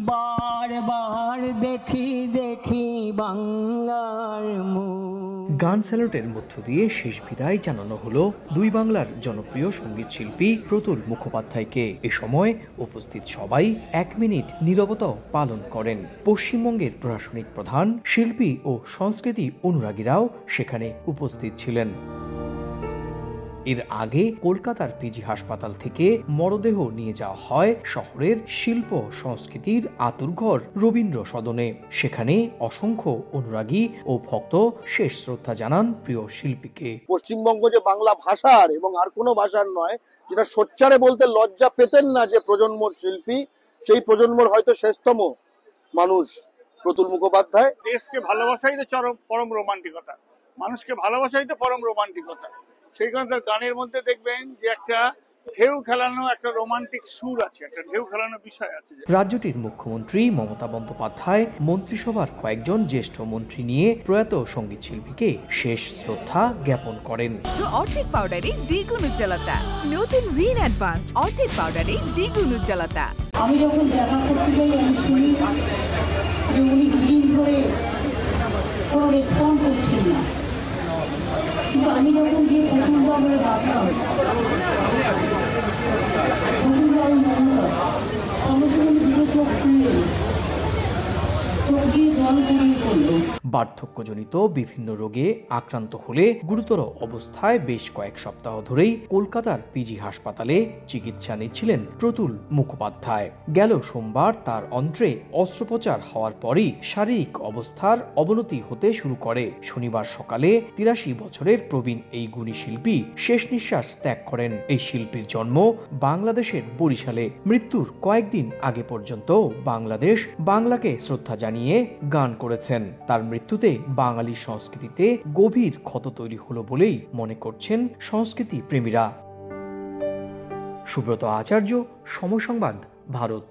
বারবার দেখি দেখি বাংলার মুখ। গান স্যালুটের মধ্য দিয়ে শেষ বিদায় জানানো হলো দুই বাংলার জনপ্রিয় সঙ্গীত শিল্পী প্রতুল মুখোপাধ্যায়কে। এ সময় উপস্থিত সবাই 1 মিনিট নীরবতা পালন করেন। পশ্চিমবঙ্গের প্রশাসনিক প্রধান, শিল্পী ও সংস্কৃতি অনুরাগীরাও সেখানে উপস্থিত ছিলেন। এর আগে কলকাতার পিজি হাসপাতাল থেকে মরদেহ নিয়ে যাওয়া হয় শহরের শিল্প সংস্কৃতির আতুরঘর রবীন্দ্র সদনে। সেখানে অসংখ্য অনুরাগী ও ভক্ত শেষ শ্রদ্ধা জানান প্রিয় শিল্পীকে। পশ্চিমবঙ্গ যে বাংলা ভাষার এবং আর কোনো ভাষার নয়, যেটা সোচ্চারে বলতে লজ্জা পেতেন না যে প্রজন্মর শিল্পী, সেই প্রজন্মর হয়তো শেষতম মানুষ প্রতুল মুখোপাধ্যায়। দেশকে ভালোবাসাই তো পরম রোমান্টিকতা, মানুষকে ভালোবাসাই তো পরম রোমান্টিকতা। সেই কারণে গানের মধ্যে দেখবেন যে একটা ঢেউ খেলানো, একটা রোমান্টিক সুর আছে, একটা ঢেউ খেলানো বিষয় আছে। রাজ্যটির মুখ্যমন্ত্রী মমতা বন্দ্যোপাধ্যায় মন্ত্রিসভার কয়েকজন জ্যেষ্ঠ মন্ত্রী নিয়ে প্রয়াত সঙ্গীত শিল্পীকে শেষ শ্রদ্ধা জ্ঞাপন করেন। অর্ধেক পাউডারে দ্বিগুণ উজ্জ্বলতা, নতুন রিন অ্যাডভান্সড অর্ধেক পাউডারে দ্বিগুণ উজ্জ্বলতা। আমি যখন দেখা করতে যাই আমি শুনি যে উনি দুদিন ধরে কোনো রেসপন্ড করছেন না, কিন্তু আমি যখন গিয়ে প্রথমবার বলে ডাকলাম প্রথমবার মঙ্গল সঙ্গে সঙ্গে দুটো চোখ খুললে চোখ দিয়ে জল গড়িয়ে পড়লো। বার্ধক্যজনিত বিভিন্ন রোগে আক্রান্ত হলে গুরুতর অবস্থায় বেশ কয়েক সপ্তাহ ধরেই কলকাতার পিজি হাসপাতালে চিকিৎসা নিচ্ছিলেন প্রতুল মুখোপাধ্যায়। গেল সোমবার তার অন্ত্রে অস্ত্রোপচার হওয়ার পরই শারীরিক অবস্থার অবনতি হতে শুরু করে। শনিবার সকালে 83 বছরের প্রবীণ এই গুণী শিল্পী শেষ নিঃশ্বাস ত্যাগ করেন। এই শিল্পীর জন্ম বাংলাদেশের বরিশালে। মৃত্যুর কয়েকদিন আগে পর্যন্ত বাংলাদেশ বাংলাকে শ্রদ্ধা জানিয়ে গান করেছেন। তার মৃত্যুতে বাঙালি সংস্কৃতিতে গভীর ক্ষত তৈরি হলো বলেই মনে করছেন সংস্কৃতি প্রেমীরা। সুব্রত আচার্য, সময় সংবাদ, ভারত।